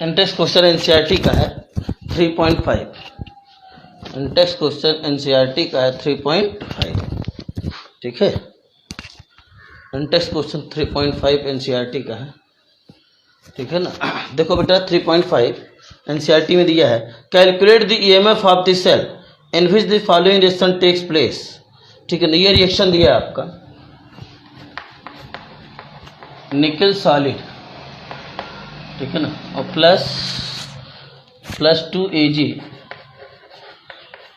Intex question NCERT का है 3.5। Intex question NCERT का है 3.5। ठीक है, इंटेक्स क्वेश्चन 3.5 एनसीईआरटी का है। ठीक है ना। देखो बेटा 3.5 एनसीईआरटी में दिया है, calculate the EMF of the cell in which the following reaction takes place. ठीक है ना, ये रिएक्शन दिया है आपका निकल सॉलिड, ठीक है ना, और प्लस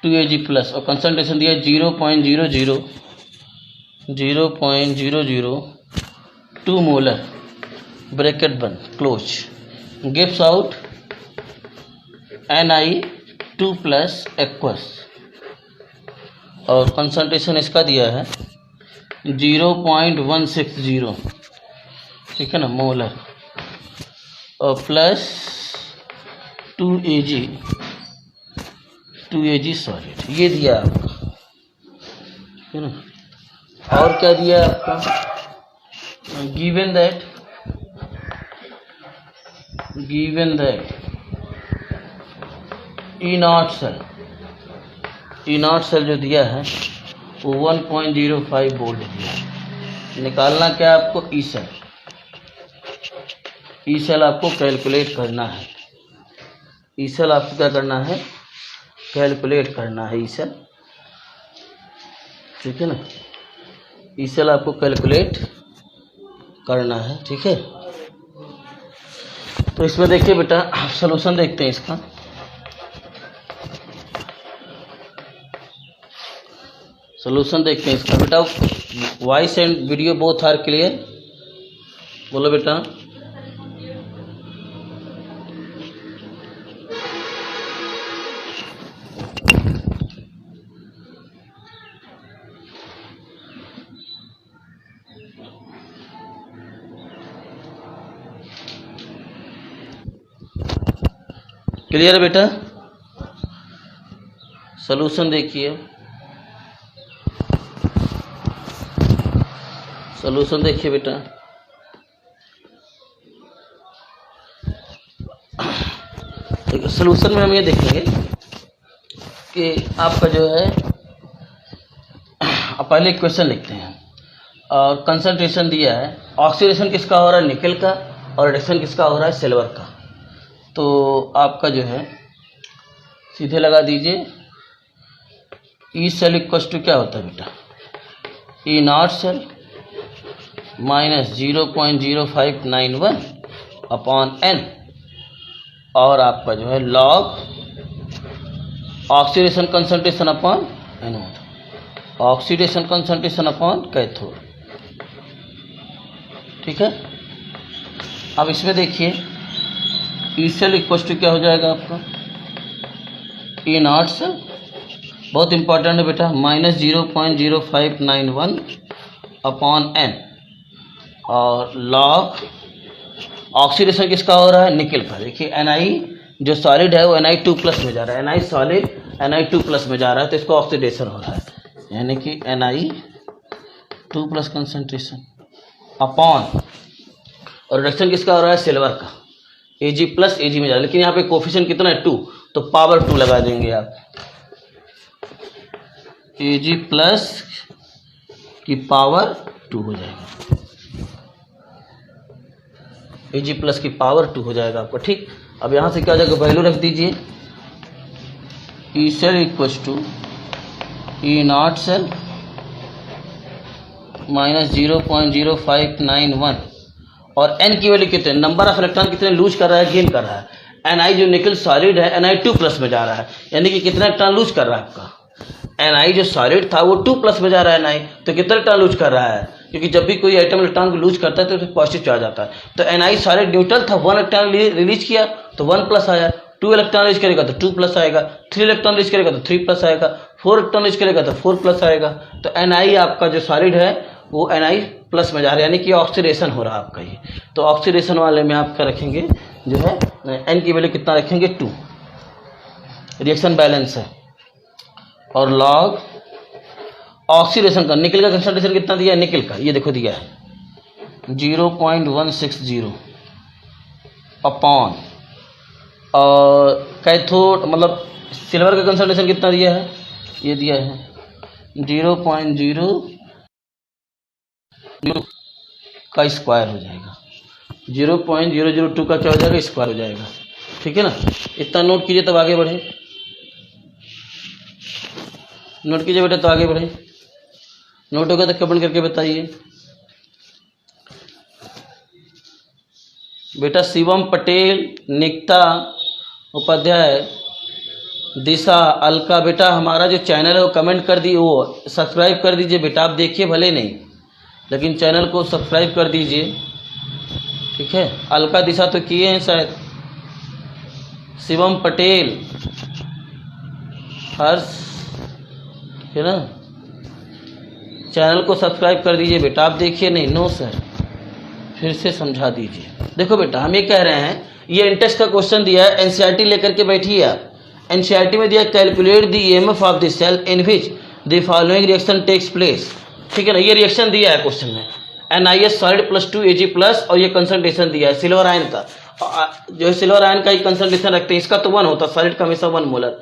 2Ag प्लस, और कंसंट्रेशन दिया 0.002 मोलर, ब्रैकेट बंद close, gives out Ni2 plus aqueous, और कंसंट्रेशन इसका दिया है 0.160, ठीक है ना, मोलर, और प्लस 2Ag सॉलिड, ये दिया आपका, है ना। और क्या दिया आपका, given that E naught cell जो दिया है वो 1.05 वोल्ट दिया है। निकालना क्या आपको, ई सेल आपको कैलकुलेट करना है। ई सेल आपको क्या करना है, कैलकुलेट करना है ई सेल, ठीक है ना। ई सेल आपको कैलकुलेट करना है, ठीक है। तो इसमें देखिए बेटा सॉल्यूशन देखते हैं इसका। सॉल्यूशन देखते हैं इसका बेटा। Voice and video both are clear, बोलो बेटा। क्लियर है बेटा। सॉल्यूशन देखिए, सॉल्यूशन देखिए बेटा। सॉल्यूशन में हम ये देखेंगे कि आपका जो है, पहले क्वेश्चन लिखते हैं और कंसंट्रेशन दिया है, ऑक्सीडेशन किसका हो रहा है, निकल का, और रिडक्शन किसका हो रहा है, सिल्वर का। तो आपका जो है सीधे लगा दीजिए, ई सेल इक्वल टू क्या होता है बेटा, E naught cell minus 0.0591 upon n, और आपका जो है log oxidation concentration upon anode, oxidation concentration upon cathode. ठीक है। अब इसमें देखिए ई सेल इक्वल टू क्या हो जाएगा आपका, ई नॉट सेल, बहुत इंपॉर्टेंट है बेटा, माइनस 0.0591 अपॉन एन, और लॉग ऑक्सीडेशन किसका हो रहा है, निकल का। देखिए Ni जो सॉलिड है वो Ni2 प्लस में जा रहा है, Ni सॉलिड Ni2 प्लस में जा रहा है, तो इसको ऑक्सीडेशन हो रहा है, यानी कि Ni2 प्लस कंसंट्रेशन अपॉन, और रिडक्शन किसका हो रहा है, सिल्वर का, Ag प्लस Ag में जा रहा है, लेकिन यहाँ पे कोफिशिएंट कितना है, 2, तो पावर 2 लगा देंगे आप, Ag प्लस की पावर 2 हो जाएगा, Ag प्लस की पावर 2 हो जाएगा आपको। ठीक। अब यहाँ से क्या हो जाएगा, वैल्यू रख दीजिए, E cell equal to E naught cell minus 0.0591, और एन की वैल्यू कितने, नंबर ऑफ इलेक्ट्रॉन कितने लूज कर रहा है, गेन कर रहा है। Ni जो निकल सॉलिड है Ni2 प्लस में जा रहा है, यानी कि कितना इलेक्ट्रॉन लूज कर रहा है आपका, Ni जो सॉलिड था वो 2 प्लस में जा रहा है Ni, तो कितना इलेक्ट्रॉन लूज कर रहा है, क्योंकि जब भी कोई आइटम इलेक्ट्रॉन को लूज करता है तो पॉजिटिव चार्ज आता है। तो Ni सॉलिड न्यूट्रल था, 1 इलेक्ट्रॉन रिलीज किया तो 1 प्लस आया, 2 इलेक्ट्रॉन रिलीज करेगा तो 2 प्लस आएगा, 3 इलेक्ट्रॉन रिलीज करेगा तो 3 प्लस आएगा, 4 इलेक्ट्रॉन रिलीज करेगा तो 4 प्लस आएगा। तो Ni आपका जो सॉलिड है वो Ni प्लस में जा रहा है, यानी कि ऑक्सीडेशन हो रहा है आपका ये। तो ऑक्सीडेशन वाले में आपका रखेंगे जो है एन की वैल्यू कितना रखेंगे, 2, रिएक्शन बैलेंस है, और लॉग ऑक्सीडेशन का, निकल का कंसंट्रेशन कितना दिया है, निकल का ये देखो दिया है 0.160 अपॉन और कैथोड मतलब सिल्वर का कंसंट्रेशन कितना दिया है, ये दिया है 0.0 का स्क्वायर हो जाएगा, 0.002 का क्या हो जाएगा, स्क्वायर हो जाएगा। ठीक है ना, इतना नोट कीजिए तब आगे बढ़े, नोट कीजिए बेटा तो आगे बढ़े। नोट होगा तो कमेंट करके बताइए। बेटा शिवम पटेल, निकिता उपाध्याय, दिशा, अलका, बेटा हमारा जो चैनल है वो कमेंट कर दी, वो सब्सक्राइब कर दीजिए बेटा। आप देखिए भले नहीं, लेकिन चैनल को सब्सक्राइब कर दीजिए। ठीक है, अलका दिशा तो किए हैं शायद। शिवम पटेल, हर्ष, है ना, चैनल को सब्सक्राइब कर दीजिए बेटा। आप देखिए नहीं, नो सर, फिर से समझा दीजिए। देखो बेटा हम ये कह रहे हैं, ये इंटेस्ट का क्वेश्चन दिया है, एनसीईआरटी लेकर के बैठिए आप। एनसीईआरटी में दिया calculate the EMF of the cell in which the following reaction takes place. ठीक है ना, ये रिएक्शन दिया है क्वेश्चन में, NiS सॉलिड +2 Ag+, और ये कंसंट्रेशन दिया है सिल्वर आयन का। जो है सिल्वर आयन का ही कंसंट्रेशन रखते हैं, इसका तो 1 होता है, सॉलिड का हमेशा 1 मोलर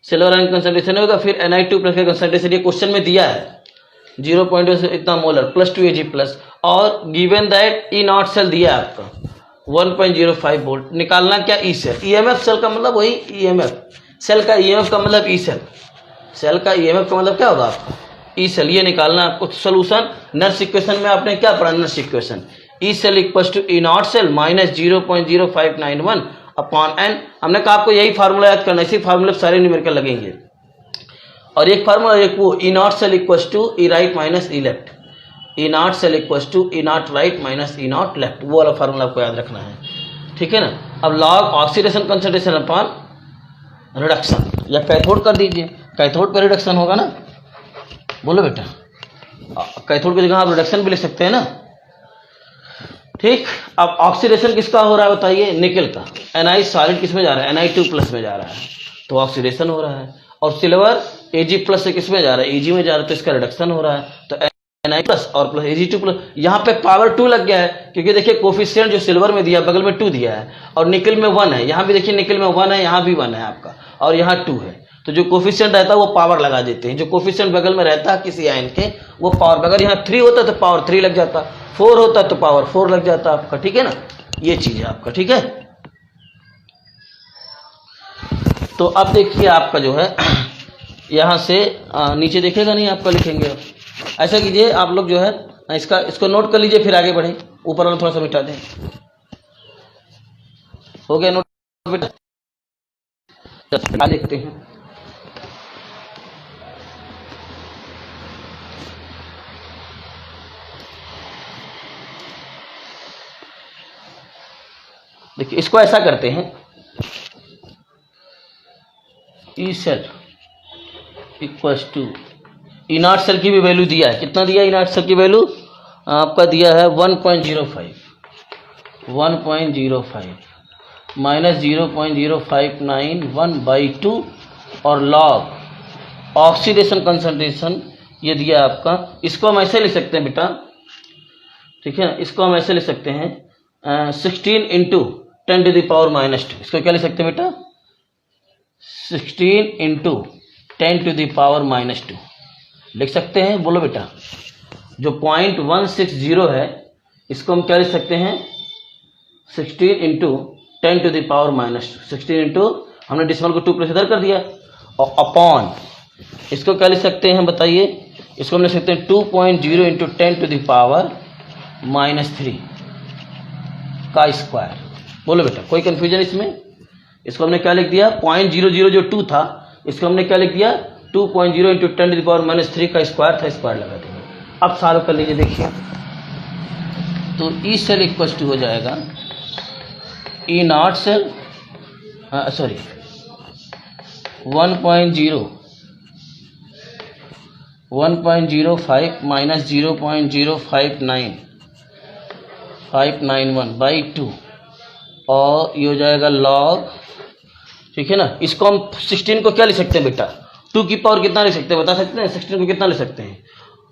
सिल्वर आयन कंसंट्रेशन होगा। फिर Ni2+ का कंसंट्रेशन ये क्वेश्चन में दिया है 0.2 से इतना मोलर +2 Ag+, और गिवन दैट E0 सेल दिया है आपका 1.05 वोल्ट। निकालना क्या, ई सेल। ईएमएफ सेल का मतलब वही ईएमएफ, सेल का ईएमएफ का मतलब ई सेल, सेल का ईएमएफ का मतलब क्या होगा आपका, ई सेल। ये निकालना आपको सोल्यूशन। नर्स इक्वेशन में आपने क्या पढ़ा, Nernst equation, E cell = E0 cell -0.0591 upon n। हमने कहा आपको यही फार्मूला याद करना, इसी फार्मूले सारे न्यूमेरिकल लगेंगे। और एक फार्मूला, एक वो E0 cell = E right - E left, E0 cell = E0 right - E0 left, वो वाला फार्मूला आपको याद रखना है। ठीक है ना। अब log oxidation concentration upon reduction, या कैथोड कर दीजिए, कैथोड पर रिडक्शन होगा ना, बोलो बेटा। कैथोड की जगह आप रिडक्शन भी लिख सकते हैं ना। ठीक, अब ऑक्सीडेशन किसका हो रहा है बताइए, निकल का। Ni सॉलिड किस में जा रहा है, Na2+ में जा रहा है, तो ऑक्सीडेशन हो रहा है। और सिल्वर Ag+ से किस में जा रहा है, Ag में जा रहा है, तो इसका रिडक्शन हो रहा है। तो Na+ और Ag2+, यहाँ पे पावर 2 लग गया है, क्योंकि देखिए कोफिशिएंट जो सिल्वर में दिया बगल में 2 दिया है, और निकल में 1 है। यहाँ भी देखिए निकल में 1 है, यहाँ भी 1 है आपका, और यहाँ 2 है। तो जो कोफिशिएंट रहता है वो पावर लगा देते हैं, जो कोफिशिएंट बगल में रहता है किसी आयन के वो पावर, अगर यहाँ 3 होता तो पावर 3 लग जाता, 4 होता तो पावर 4 लग जाता आपका। ठीक है ना, ये चीज है आपका। ठीक है, तो अब देखिए आपका जो है यहाँ से नीचे देखेगा नहीं, आपका लिखेंगे। ऐसा कीजिए आप लोग जो है इसको नोट कर लीजिए, फिर आगे बढ़े। ऊपर वाला थोड़ा सा मिटा दें, हो गया नोट बेटा, देखते हैं। देखिए इसको ऐसा करते हैं, ई सेल = E0 सेल की भी वैल्यू दिया है, कितना दिया है E0 सेल की वैल्यू आपका दिया है 1.05 -0.0591/2, और लॉग ऑक्सीडेशन कंसंट्रेशन ये दिया है आपका। इसको हम ऐसे लिख सकते हैं बेटा, ठीक है ना, इसको हम ऐसे लिख सकते हैं 16 × 10⁻²। इसको क्या लिख सकते हैं बेटा, 16 × 10⁻² लिख सकते हैं, बोलो बेटा। जो 0.160 है इसको हम क्या लिख सकते हैं, 16 × 10⁻²। 16 हमने डिसिमल को 2 प्लेस इधर कर दिया, और अपॉन इसको क्या लिख सकते हैं बताइए, इसको हम लिख सकते हैं 2.0 × 10⁻³ का स्क्वायर। बोलो बेटा, कोई कंफ्यूजन इसमें? इसको हमने क्या लिख दिया, 0.00 जो 2 था, इसको हमने क्या लिख दिया, 2.0 × 10⁻³ का स्क्वायर था, स्क्वायर लगा देंगे। अब सॉल्व कर लीजिए, देखिए। तो ई सेल = हो जाएगा E0 सेल 1.0 1.05 -0.059591/2, और ये हो जाएगा लॉग। ठीक है ना, इसको हम 16 को क्या लिख सकते हैं बेटा, 2 की पावर कितना लिख सकते हैं, बता सकते हैं? 16 को कितना लिख सकते हैं,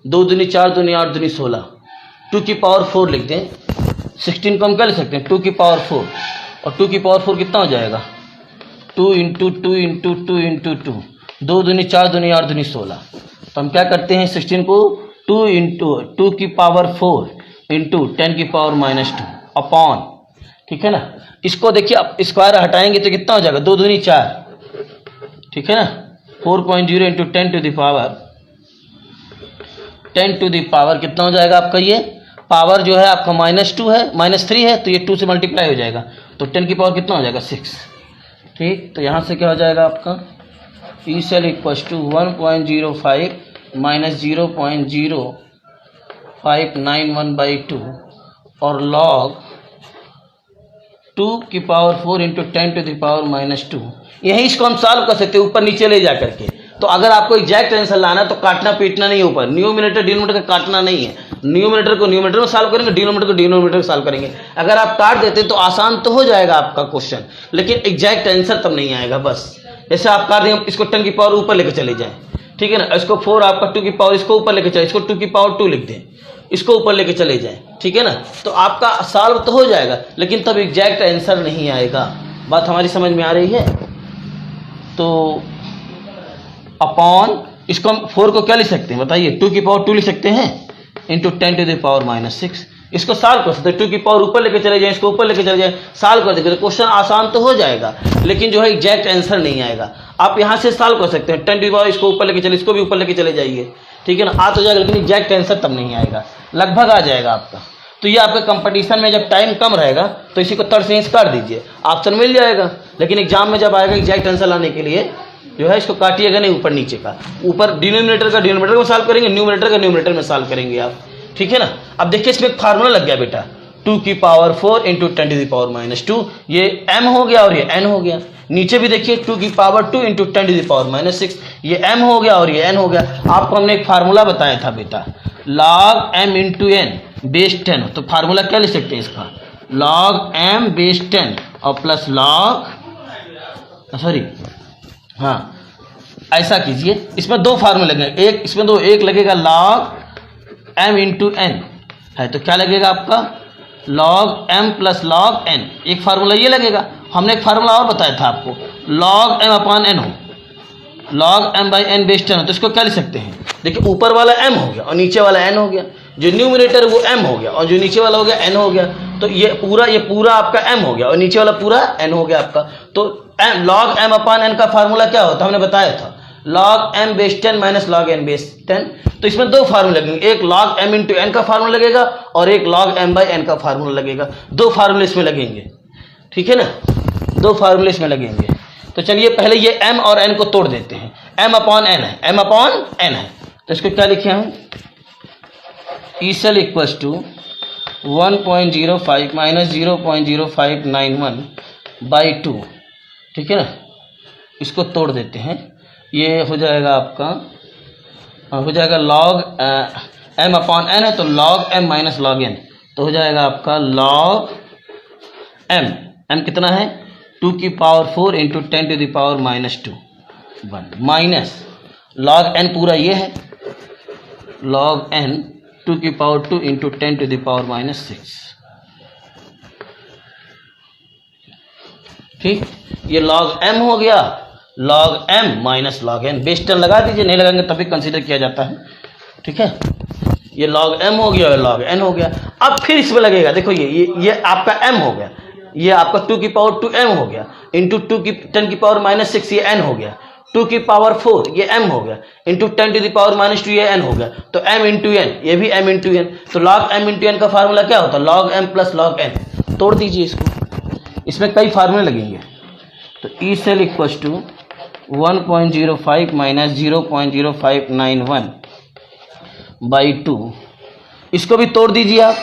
2 दूनी 4 दूनी 8 दूनी 16, 2 की पावर 4 लिख दें। 16 को हम क्या लिख सकते हैं, 2 की पावर 4, और 2 की पावर 4 कितना हो जाएगा, 2 इंटू 2 इंटू 2 इंटू 2, 2 दूनी 4 दूनी 8 दूनी 16। तो हम क्या करते हैं 16 को 2 इंटू 2 की पावर 4 इंटू 10 की पावर -2 अपॉन, ठीक है ना। इसको देखिए अब स्क्वायर हटाएंगे तो कितना हो जाएगा 2 दूनी 4, ठीक है ना। 4.0 इंटू 10 टू द पावर कितना हो जाएगा आपका, ये पावर जो है आपका -2 है, -3 है, तो ये 2 से मल्टीप्लाई हो जाएगा, तो 10 की पावर कितना हो जाएगा 6। ठीक, तो यहाँ से क्या हो जाएगा आपका E cell equal to 1.05 minus 0.0591/2 और लॉग 2 की power 4 into 10 to the power -2। यही इसको हम सॉल्व कर सकते हैं ऊपर नीचे ले जा करके। तो अगर आपको एग्जैक्ट आंसर लाना है तो काटना पीटना नहीं, ऊपर न्यूमरेटर डिनोमिनेटर का काटना नहीं है। न्यूमरेटर को न्यूमरेटर में सॉल्व करेंगे, डिनोमिनेटर को डिनोमिनेटर में सॉल्व करेंगे। अगर आप काट देते तो आसान तो हो जाएगा आपका क्वेश्चन, लेकिन एग्जैक्ट आंसर तब नहीं आएगा। बस जैसे आप काट देंगे, इसको 10 की पावर ऊपर लेकर चले जाएं, ठीक है ना। इसको 4 आपका 2 की पावर इसको ऊपर लेकर चले, इसको 2 की पावर 2 लिख दें, इसको ऊपर लेके चले जाएं, ठीक है ना। तो आपका सॉल्व तो हो जाएगा, लेकिन तब एग्जैक्ट आंसर नहीं आएगा। बात हमारी समझ में आ रही है। तो अपॉन इसको हम 4 को क्या लिख सकते हैं बताइए, 2 की पावर 2 लिख सकते हैं इंटू 10 टू द पावर -6। इसको सॉल्व कर सकते हैं, 2 की पावर ऊपर लेके चले जाएं, इसको ऊपर लेके चले जाएं, सॉल्व कर देंगे तो क्वेश्चन आसान तो हो जाएगा, लेकिन जो है एग्जैक्ट आंसर नहीं आएगा। आप यहाँ से सॉल्व कर सकते हैं, 10 टू द पावर इसको ऊपर लेके चले, इसको भी ऊपर लेके चले जाइए, ठीक है ना, आ तो जाएगा, लेकिन एग्जैक्ट आंसर तब नहीं आएगा, लगभग आ जाएगा आपका। तो ये आपके कंपटीशन में जब टाइम कम रहेगा तो इसी को थर्ड सेंस कर दीजिए, ऑप्शन मिल जाएगा। लेकिन एग्जाम में जब आएगा एग्जैक्ट आंसर लाने के लिए जो है इसको काटिएगा नहीं ऊपर नीचे का, ऊपर डिनोमिनेटर का डिनोमिनेटर में सॉल्व करेंगे, न्यूमरेटर का न्यूमरेटर में सॉल्व करेंगे आप, ठीक है ना। अब देखिए इसमें एक फार्मूला लग गया बेटा, 2 की power 4 into 10 to the power -2, ये m हो गया और ये n हो गया। नीचे भी देखिए 2 की power 2 into 10 to the power -6, ये m हो गया और ये n हो गया। आपको हमने एक फार्मूला बताया था बेटा, log m into n base 10। तो फार्मूला क्या लिख सकते हैं इसका, log m बेस 10 और प्लस log, सॉरी हाँ ऐसा कीजिए, इसमें 2 फार्मूले लगेंगे, एक इसमें 2, एक लगेगा log m इंटू n है, तो क्या लगेगा आपका log m plus log n, एक फार्मूला ये लगेगा। हमने एक फार्मूला और बताया था आपको, log m अपॉन n हो, log m by n base 10 हो, तो इसको क्या लिख सकते हैं, देखिए ऊपर वाला m हो गया और नीचे वाला n हो गया, जो न्यूमरेटर वो m हो गया और जो नीचे वाला हो गया n हो गया। तो ये पूरा आपका m हो गया और नीचे वाला पूरा n हो गया आपका। तो log m अपॉन n का फार्मूला क्या होता हमने बताया था, log m base 10 minus log n base 10। तो इसमें 2 फार्मूले लगेंगे, एक log m इंटू n का फार्मूला लगेगा और एक log m बाई n का फार्मूला लगेगा। 2 फार्मूले इसमें लगेंगे, ठीक है ना, 2 फार्मूले इसमें लगेंगे। तो चलिए पहले ये m और n को तोड़ देते हैं, m अपॉन n है, m अपॉन n है, तो इसको क्या लिखे हम, E cell equals to 1.05 minus 0.0591/2, ठीक है ना। इसको तोड़ देते हैं, ये हो जाएगा आपका, हो जाएगा log m अपॉन n है तो log m minus log n, तो हो जाएगा आपका log m कितना है 2 की power 4 into 10 to the power -2 1 minus log n पूरा ये है log n 2 की power 2 into 10 to the power -6। ठीक, ये log m हो गया, log m minus log n, base 10 लगा दीजिए, नहीं लगाएंगे तभी कंसीडर किया जाता है, ठीक है। ये log m हो गया और log n हो गया। अब फिर इसमें लगेगा, देखो ये आपका m हो गया, ये आपका 2 की पावर 2m हो गया इंटू 2 की 10 की पावर -6, ये n हो गया, 2 की पावर 4 ये m हो गया इंटू 10 टू द पावर -2 ये n हो गया, तो m इंटू n, ये भी m इंटू n। तो log m इंटू n का फार्मूला क्या होता है, log m plus log n। तोड़ दीजिए इसको, इसमें कई फार्मूले लगेंगे। तो E cell equals to 1.05 minus 0.0591/2, इसको भी तोड़ दीजिए आप,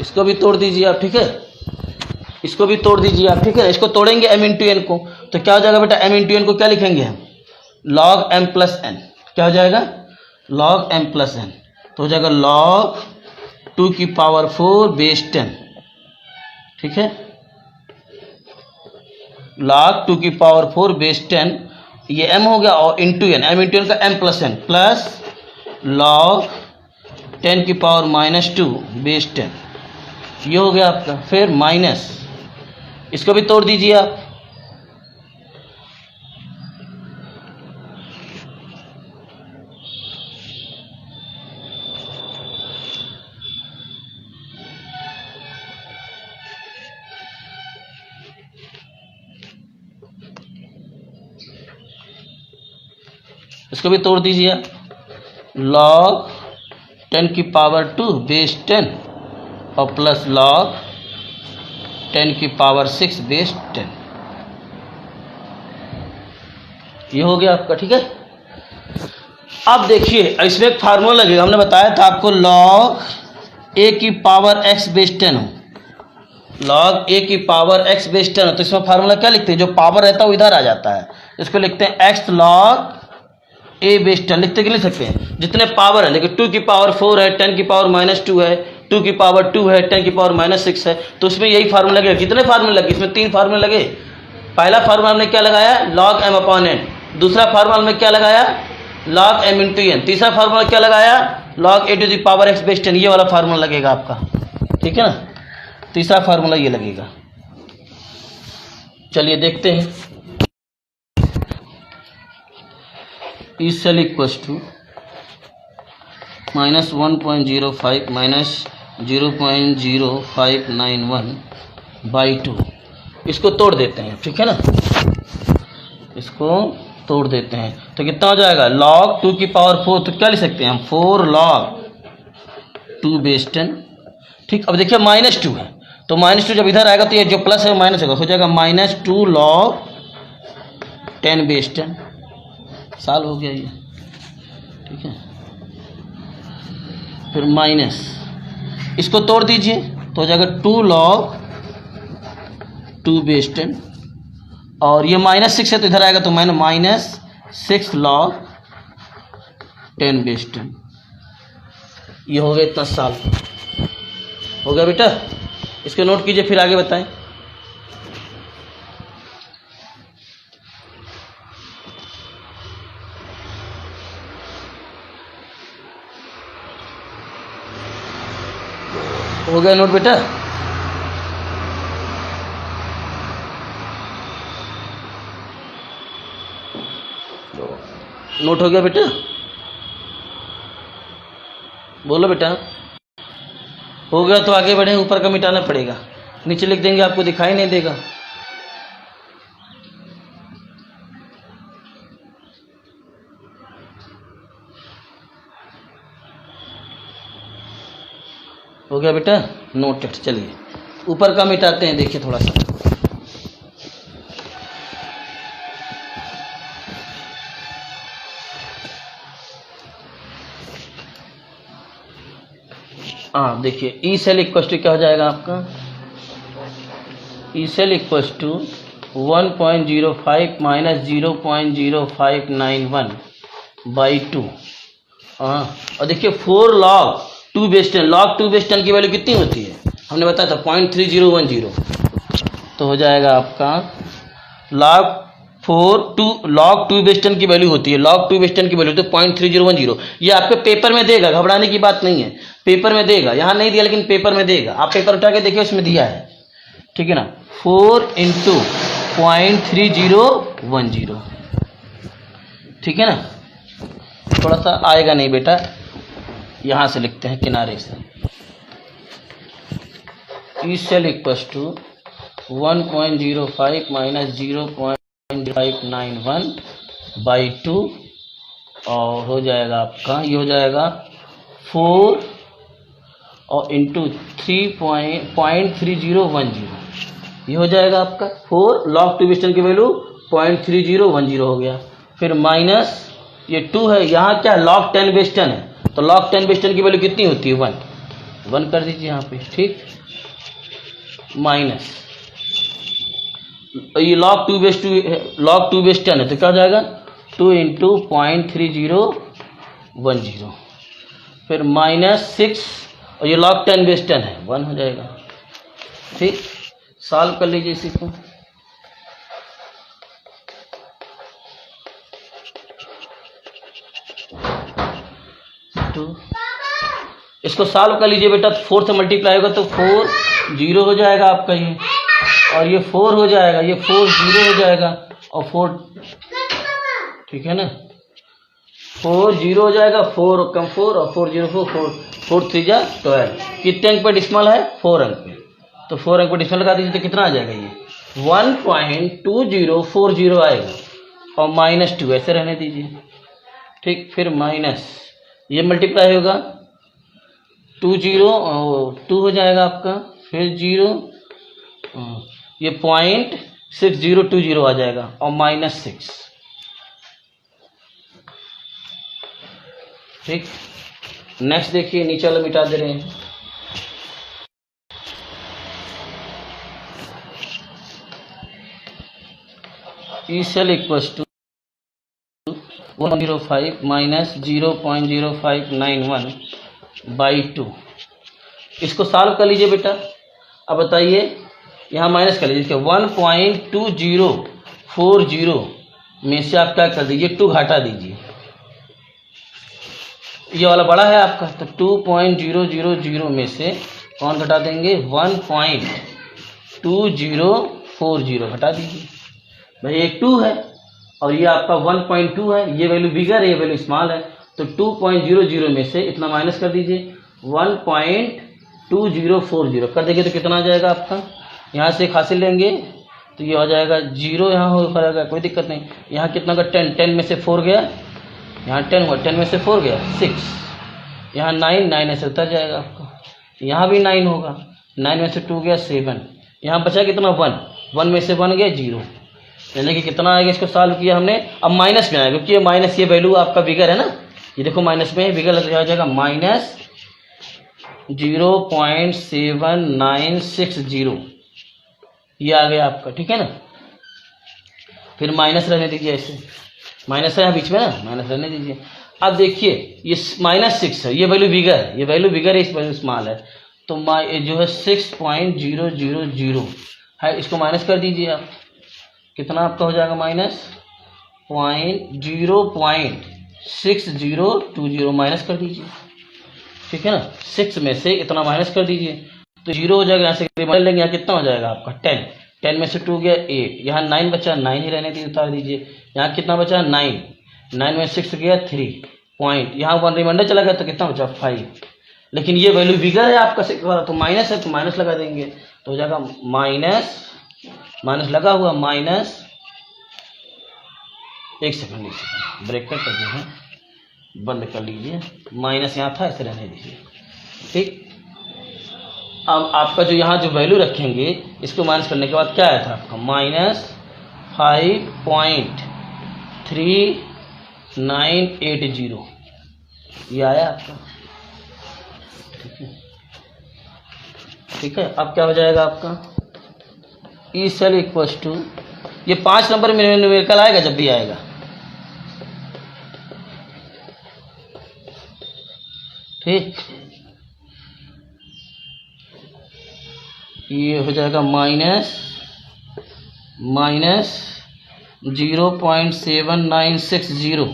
इसको भी तोड़ दीजिए आप, ठीक है, इसको भी तोड़ दीजिए आप, ठीक है। इसको तोड़ेंगे m इंटू n को, तो क्या हो जाएगा बेटा, m इंटू n को क्या लिखेंगे हम, log m प्लस n, क्या हो जाएगा log m प्लस n, तो हो जाएगा log 2 की पावर 4 बेस 10, ठीक है, log 2 की पावर 4 बेस 10, ये m हो गया और into n, m into n का m plus n plus log 10 की पावर -2 बेस 10, ये हो गया आपका। फिर माइनस, इसको भी तोड़ दीजिए आप। इसको भी तोड़ दीजिए आप। log 10 की पावर 2 बेस 10 और प्लस log 10 की पावर 6 बेस 10। ये हो गया आपका, ठीक है। अब देखिए इसमें एक फार्मूला लगेगा, हमने बताया था आपको log a की पावर x बेस 10 हो, log a की पावर x बेस 10 हो, तो इसमें फार्मूला क्या लिखते हैं, जो पावर रहता है वो इधर आ जाता है, इसको लिखते हैं x log a बेस 10। लिखते कि लिख सकते हैं जितने पावर है, लेकिन 2 की पावर 4 है, 10 की पावर -2 है, 2 की पावर 2 है, 10 की पावर -6 है, तो उसमें यही फार्मूला लगेगा। कितने फार्मूले लगे इसमें? 3 फार्मूले लगे। पहला फार्मूला हमने क्या लगाया, log m अपॉन n। दूसरा फार्मूला हमने क्या लगाया, log m इंटू n। तीसरा फार्मूला क्या लगाया, log a to the power x base 10। ये वाला फार्मूला लगेगा आपका, ठीक है ना। तीसरा फार्मूला ये लगेगा। चलिए देखते हैं। E cell equals to -1.05 -0.0591 by 2। इसको तोड़ देते हैं, ठीक है ना, इसको तोड़ देते हैं तो कितना हो जाएगा, log 2 की पावर 4, तो क्या लिख सकते हैं हम, 4 log 2 बेस 10। ठीक, अब देखिए -2 है, तो -2 जब इधर आएगा तो ये जो प्लस है माइनस होगा, हो जाएगा -2 log 10 बेस 10। साल हो गया ये, ठीक है। फिर माइनस, इसको तोड़ दीजिए तो हो जाएगा 2 log 2 बेस 10, और ये -6 है तो इधर आएगा तो -6 log 10 बेस 10। ये हो गया इतना साल। हो गया बेटा, इसको नोट कीजिए, फिर आगे बताएं। हो गया नोट बेटा, नोट हो गया बेटा, बोलो बेटा। हो गया तो आगे बढ़े, ऊपर का मिटाना पड़ेगा, नीचे लिख देंगे आपको दिखाई नहीं देगा। हो गया बेटा, नोटेड। चलिए ऊपर का मिटाते हैं, देखिए थोड़ा सा। हाँ देखिए, ई सेल इक्वल टू क्या हो जाएगा आपका, E cell equal to 1.05 -0.0591 by 2। हाँ, और देखिए 4 log 2 बेस 10, log 2 बेस 10 की वैल्यू कितनी होती है, हमने बताया था 0.3010। तो हो जाएगा आपका log 2 बेस 10 की वैल्यू होती है, log 2 बेस 10 की वैल्यू तो 0.3010। ये आपके पेपर में देगा, घबराने की बात नहीं है, पेपर में देगा, यहाँ नहीं दिया लेकिन पेपर में देगा। आप पेपर उठा के देखिए, उसमें दिया है, ठीक है ना। 4 × 0.3010, ठीक है ना। थोड़ा सा आएगा नहीं बेटा, यहाँ से लिखते हैं किनारे से। E cell equals to 1.05 -0.0591 by 2, और हो जाएगा आपका, ये हो जाएगा 4 और इंटू 3.3010। ये हो जाएगा आपका 4 log 2 बेस 10 की वैल्यू 0.3010 हो गया। फिर माइनस ये 2 है, यहाँ क्या log 10 बेस 10 है, तो log 10 बेस 10 की वैल्यू कितनी होती है, 1 कर दीजिए यहाँ पे, ठीक। माइनस ये log 2 बेस 10 है, तो क्या हो जाएगा 2 × 0.3010। फिर -6, और ये log 10 बेस 10 है, 1 हो जाएगा, ठीक। सॉल्व कर लीजिए इसी को। इसको सॉल्व कर लीजिए बेटा, 4 से मल्टीप्लाई होगा तो 4 जीरो हो जाएगा आपका ये, और ये 4 हो जाएगा, ये 4 0 हो जाएगा, और 4, ठीक है ना, 4 0 हो जाएगा, 4 कम 4 और 4 0 4 4 3 जा 12। कितने अंक पर डिस्मल है? 4 अंक पे। तो 4 अंक पर डिस्मल लगा दीजिए तो कितना आ जाएगा ये 1.2040 आएगा, और -2 ऐसे रहने दीजिए। ठीक, फिर माइनस ये मल्टीप्लाई होगा 2 हो जाएगा आपका, फिर 0, ये 0.6020 आ जाएगा, और -6। ठीक, नेक्स्ट देखिए, नीचे वाला मिटा दे रहे हैं। E cell equals to 105 minus 0.0591/2। इसको सॉल्व कर लीजिए बेटा। अब बताइए, यहाँ माइनस कर लीजिए, 1.2040 में से आप क्या कर दीजिए, 2 घटा दीजिए। ये वाला बड़ा है आपका, तो 2.000 में से कौन घटा देंगे, 1.2040 घटा दीजिए। भाई एक 2 है और ये आपका 1.2 है, ये वैल्यू बिगर है, ये वैल्यू स्मॉल है, तो 2.00 में से इतना माइनस कर दीजिए, 1.2040 कर देंगे तो कितना आ जाएगा आपका, यहाँ से एक हासिल लेंगे तो ये हो जाएगा 0, यहाँ हो जाएगा, कोई दिक्कत नहीं। यहाँ कितना का 10 में से 4 गया, यहाँ 10 हुआ, 10 में से 4 गया 6, यहाँ 9 ऐसे उतर जाएगा आपका, यहाँ भी 9 होगा, 9 में से 2 गया 7, यहाँ बचा कितना 1 में से 1 गया 0, यानी कि कितना आएगा, इसको सॉल्व किया हमने। अब माइनस में आएगा क्योंकि ये माइनस, ये वैल्यू आपका बिगर है ना, ये देखो माइनस में है, बिगर लग जाएगा -0.7960, ये आ गया आपका, ठीक है ना। फिर माइनस रहने दीजिए, ऐसे माइनस है यहाँ बीच में ना, माइनस रहने दीजिए। अब देखिए ये -6 है, ये वैल्यू बिगर है, ये वैल्यू बिगर है, इस वैल्यू स्मॉल है, तो जो है 6.000 है, इसको माइनस कर दीजिए आप, कितना आपका हो जाएगा -0.6020 माइनस कर दीजिए, ठीक है ना। 6 में से इतना माइनस कर दीजिए तो 0 हो जाएगा, यहाँ से रिमाइंडर लेंगे, यहाँ कितना हो जाएगा आपका 10 में से 2 गया 8, यहाँ 9 बचा, 9 ही रहने दीजिए, उतार दीजिए। यहाँ कितना बचा 9 में 6 गया 3 पॉइंट, यहाँ 1 रिमाइंडर चला गया तो कितना बचा 5, लेकिन ये वैल्यू बिगर है आपका 6 वाला, तो माइनस है तो माइनस लगा देंगे, तो हो जाएगा माइनस लगा हुआ एक सेकंड ब्रेक कर दिए हैं, बंद कर लीजिए, माइनस यहाँ था ऐसे रहने दीजिए। ठीक, अब आपका जो यहाँ जो वैल्यू रखेंगे, इसको माइनस करने के बाद क्या आया था आपका -5.3980, ये आया आपका, ठीक है। अब क्या हो जाएगा आपका, ई सेल इक्वल्स टू, ये 5 नंबर में न्यूमेरिकल आएगा जब भी आएगा, ठीक, ये हो जाएगा -0.7960।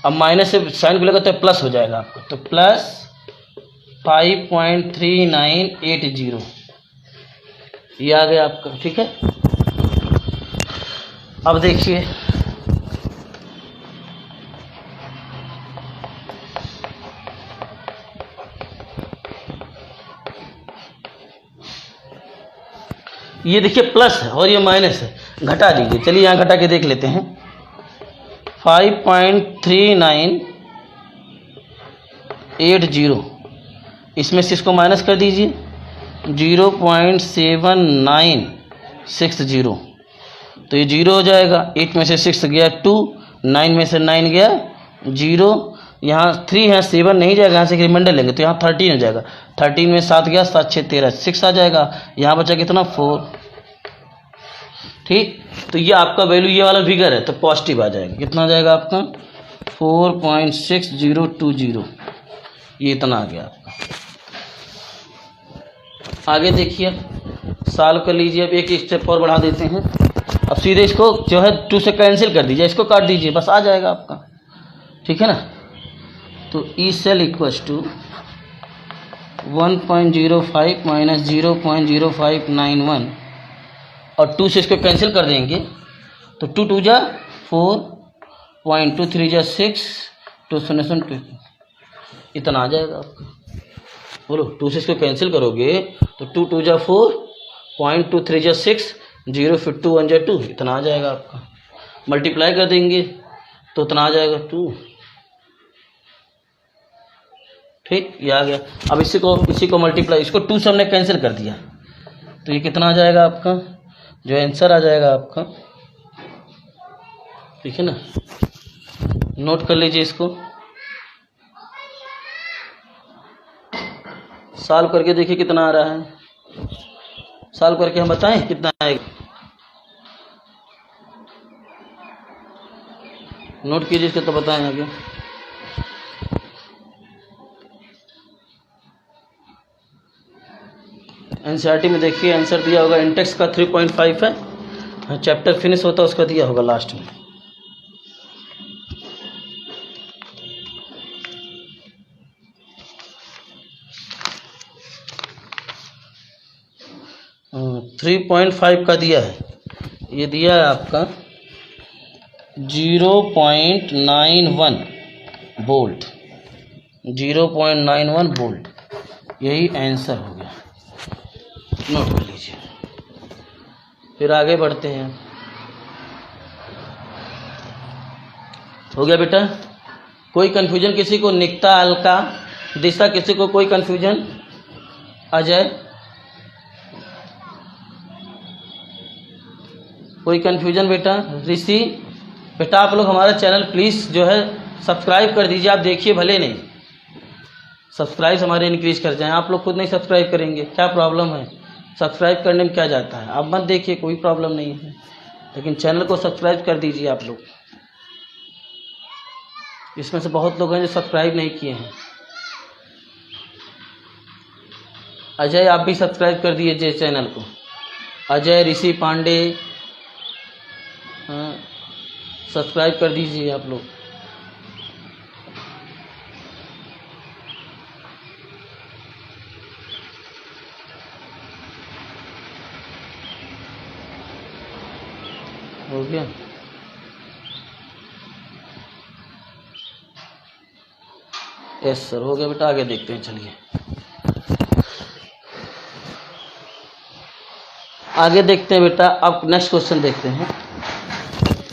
अब माइनस से साइन को लगा तो प्लस हो जाएगा आपको, तो +5.3980 ये आ गया आपका, ठीक है। अब देखिए ये देखिए प्लस है और ये माइनस है, घटा दीजिए। चलिए यहाँ घटा के देख लेते हैं, 5.3980, इसमें से इसको माइनस कर दीजिए 0.7960, तो ये 0 हो जाएगा। 8 में से 6 गया 2, 9 में से 9 गया 0, यहाँ 3 है 7 नहीं जाएगा, यहाँ से रिमाइंडर लेंगे तो यहाँ 13 हो जाएगा। 13 में 7 गया 7 6 13, 6 आ जाएगा। यहाँ बचा कितना 4, ठीक। तो ये आपका वैल्यू ये वाला फिगर है तो पॉजिटिव आ जाएगा। कितना आ जाएगा आपका 4.6020, ये इतना आ गया आपका। आगे देखिए, सॉल्व कर लीजिए। अब एक स्टेप और बढ़ा देते हैं। अब सीधे इसको जो है 2 से कैंसिल कर दीजिए, इसको काट दीजिए, बस आ जाएगा आपका, ठीक है ना। तो E cell equals to 1.05 minus 0.0591 और 2 से इसको कैंसिल कर देंगे तो 2 2 जा 4, 0.23 जा 6, 2 इतना आ जाएगा आपका। बोलो 2 से इसको कैंसिल करोगे तो 2 2 जा 4, 0.23 जा 6, 0 फिर 2 1 जा 2, इतना आ जाएगा आपका। मल्टीप्लाई कर देंगे तो इतना आ जाएगा 2। ठीक, ये आ गया। अब इसी को मल्टीप्लाई, इसको 2 से हमने कैंसिल कर दिया तो ये कितना आ जाएगा आपका, जो आंसर आ जाएगा आपका, ठीक है ना। नोट कर लीजिए इसको, सॉल्व करके देखिए कितना आ रहा है। सॉल्व करके हम बताएं कितना आएगा। नोट कीजिए इसको तो बताएं आगे। एनसीईआरटी में देखिए आंसर दिया होगा, इंटेक्स का 3.5 है, चैप्टर फिनिश होता है उसका दिया होगा लास्ट में। थ्री 3.5 का दिया है, ये दिया है आपका 0.91 वोल्ट, 0.91 वोल्ट, यही आंसर हो गया। नोट कर लीजिए। फिर आगे बढ़ते हैं। हो गया बेटा, कोई कंफ्यूजन किसी को? निकता, अलका, दिशा, किसी को कोई कंफ्यूजन? अजय, कोई कंफ्यूजन बेटा? ऋषि, बेटा आप लोग हमारा चैनल प्लीज़ जो है सब्सक्राइब कर दीजिए। आप देखिए भले नहीं, सब्सक्राइब हमारे इंक्रीज कर जाएं। आप लोग खुद नहीं सब्सक्राइब करेंगे, क्या प्रॉब्लम है? सब्सक्राइब करने में क्या जाता है? आप मत देखिए, कोई प्रॉब्लम नहीं है, लेकिन चैनल को सब्सक्राइब कर दीजिए आप लोग। इसमें से बहुत लोग हैं जो सब्सक्राइब नहीं किए हैं। अजय, आप भी सब्सक्राइब कर दीजिए चैनल को। अजय, ऋषि पांडे, हाँ सब्सक्राइब कर दीजिए आप लोग। हो गया? यस सर, हो गया बेटा। आगे देखते हैं, चलिए आगे देखते हैं बेटा। अब नेक्स्ट क्वेश्चन देखते हैं,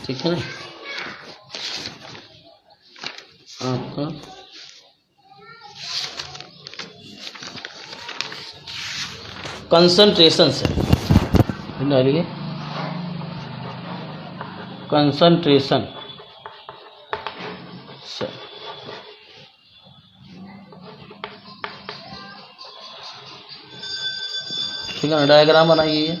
ठीक है ना। आपका कंसंट्रेशन से डालिए, कंसंट्रेशन से ठीक है ना। डायग्राम बनाइए।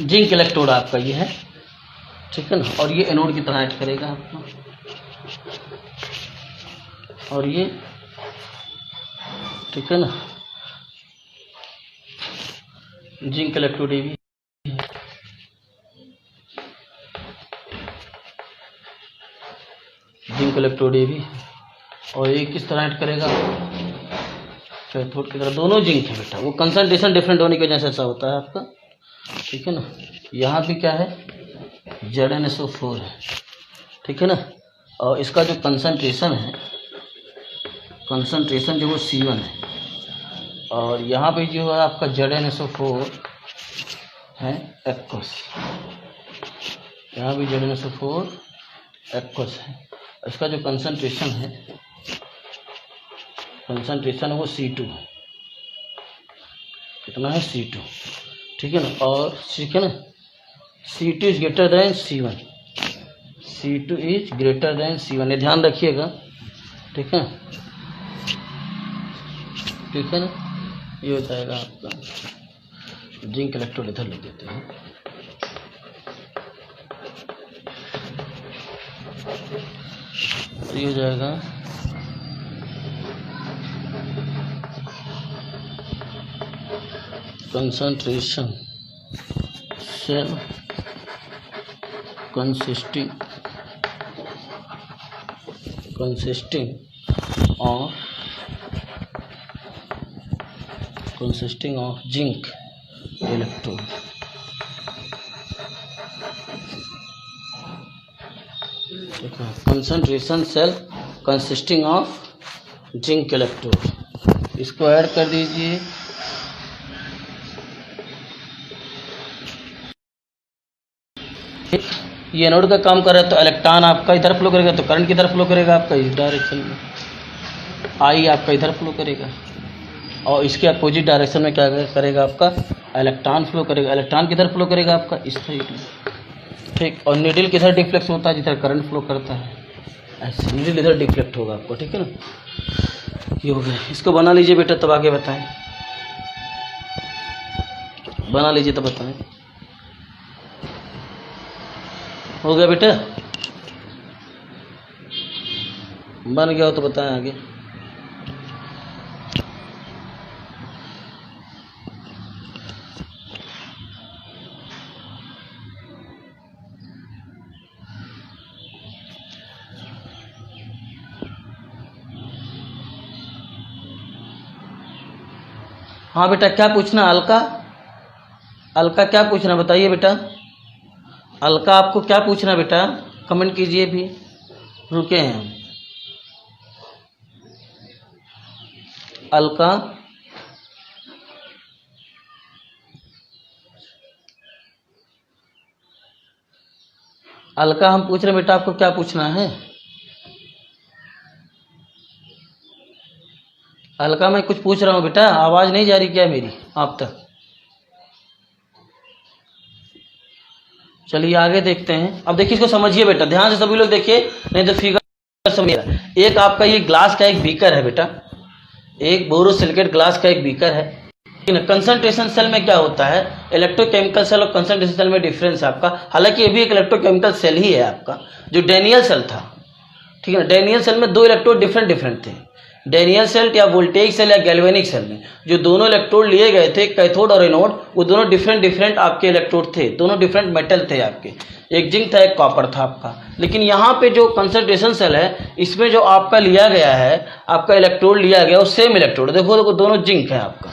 जिंक इलेक्ट्रोड आपका ये है, ठीक है ना। और ये एनोड की तरह एक्ट करेगा आपका, और ये ठीक है ना, जिंक इलेक्ट्रोड ये भी, जिंक इलेक्ट्रोड ये भी। और ये किस तरह एक्ट करेगा, कैथोड की तरह। दोनों जिंक है बेटा, वो कंसंट्रेशन डिफरेंट होने की वजह से ऐसा होता है आपका, ठीक है ना। यहाँ भी क्या है, ZnSO4 है, ठीक है ना। और इसका जो कंसंट्रेशन है, कंसंट्रेशन जो वो C1 है। और यहाँ पे जो है आपका ZnSO4 है एक्वस, यहाँ भी ZnSO4 एक्वस है। इसका जो कंसंट्रेशन है, कंसंट्रेशन वो C2 है, कितना है C2, ठीक है ना। और ठीक है ना, C2 is greater than C1, C2 is greater than C1, ये ध्यान रखिएगा, ठीक है, ठीक है ना। ये हो जाएगा आपका जिंक इलेक्ट्रोड, इधर लिख देते हैं। ये हो जाएगा concentration cell consisting of zinc electrode, concentration cell consisting of zinc electrode। इसको ऐड कर दीजिए, ये एनोड का काम कर रहा है तो इलेक्ट्रॉन आपका इधर फ्लो करेगा, तो करंट किधर फ्लो करेगा आपका इस डायरेक्शन में, आई आपका इधर फ्लो करेगा। और इसके अपोजिट डायरेक्शन में क्या करेगा आपका, इलेक्ट्रॉन फ्लो करेगा। इलेक्ट्रॉन किधर फ्लो करेगा आपका इस साइड में, ठीक। और नीडल किधर डिफ्लेक्ट होता है, जिधर करंट फ्लो करता है, ऐसे नीडल इधर डिफ्लेक्ट होगा आपको, ठीक है ना। ये हो गया, इसको बना लीजिए बेटा, तब आगे बताएं। बना लीजिए तब बताएं। हो गया बेटा, बन गया हो तो बताएं आगे। हाँ बेटा, क्या पूछना अलका, अलका क्या पूछना बताइए बेटा, अलका आपको क्या पूछना बेटा, कमेंट कीजिए भी, रुके हैं हम। अलका, अलका हम पूछ रहे बेटा, आपको क्या पूछना है। अलका मैं कुछ पूछ रहा हूँ बेटा, आवाज नहीं जा रही क्या मेरी आप तक। चलिए आगे देखते हैं। अब देखिए इसको समझिए बेटा, ध्यान से सभी लोग देखिए, नहीं तो फिगर समझिए। एक आपका ये ग्लास का एक बीकर है बेटा, एक बोरोसिलिकेट ग्लास का एक बीकर है। कंसंट्रेशन सेल में क्या होता है, इलेक्ट्रोकेमिकल सेल और कंसंट्रेशन सेल में डिफरेंस है आपका। हालांकि ये भी एक इलेक्ट्रोकेमिकल सेल ही है आपका, जो डेनियल सेल था, ठीक है ना। डेनियल सेल में दो इलेक्ट्रोड डिफरेंट थे। डेनियल सेल या वोल्टेइक सेल या गैल्वेनिक सेल में जो दोनों इलेक्ट्रोड लिए गए थे, कैथोड और एनोड, वो दोनों डिफरेंट आपके इलेक्ट्रोड थे, दोनों डिफरेंट मेटल थे आपके, एक जिंक था एक कॉपर था आपका। लेकिन यहाँ पे जो कंसंट्रेशन सेल है, इसमें जो आपका लिया गया है, आपका इलेक्ट्रोड लिया गया वो सेम इलेक्ट्रोड, देखो दोनों जिंक है आपका,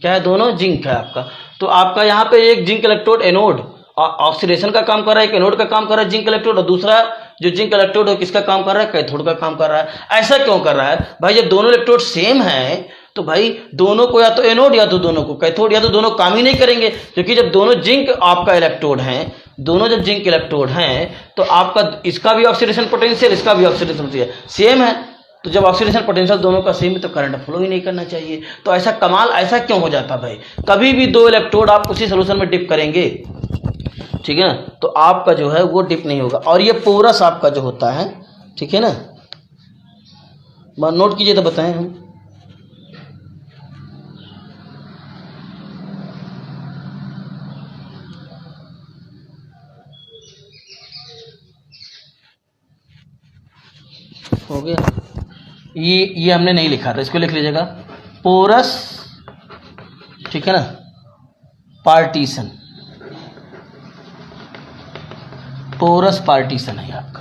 क्या है, दोनों जिंक है आपका। तो आपका यहाँ पे एक जिंक इलेक्ट्रोड एनोड ऑक्सीडेशन का काम कर रहा है, एक एनोड का काम कर रहा है जिंक इलेक्ट्रोड, और दूसरा जो जिंक इलेक्ट्रोड है किसका काम कर रहा है, कैथोड का काम कर रहा है। ऐसा क्यों कर रहा है भाई, जब दोनों इलेक्ट्रोड सेम है तो भाई दोनों को या तो एनोड या तो दोनों को कैथोड, या तो दोनों काम ही नहीं करेंगे, क्योंकि जब दोनों जिंक आपका इलेक्ट्रोड हैं, दोनों जब जिंक इलेक्ट्रोड हैं तो आपका इसका भी ऑक्सीडेशन पोटेंशियल इसका भी ऑक्सीडेशन पोटेंशियल सेम है। तो जब ऑक्सीडेशन पोटेंशियल दोनों का सेम है तो करंट फ्लो ही नहीं करना चाहिए। तो ऐसा कमाल ऐसा क्यों हो जाता भाई, कभी भी दो इलेक्ट्रोड आप उसी सोल्यूशन में डिप करेंगे, ठीक है ना, तो आपका जो है वो डिप नहीं होगा। और ये पोरस आपका जो होता है, ठीक है ना, नोट कीजिए तो बताएं हम। हो गया। ये हमने नहीं लिखा था, इसको लिख लीजिएगा, पोरस, ठीक है ना, पार्टीशन, पोरस पार्टीशन है आपका।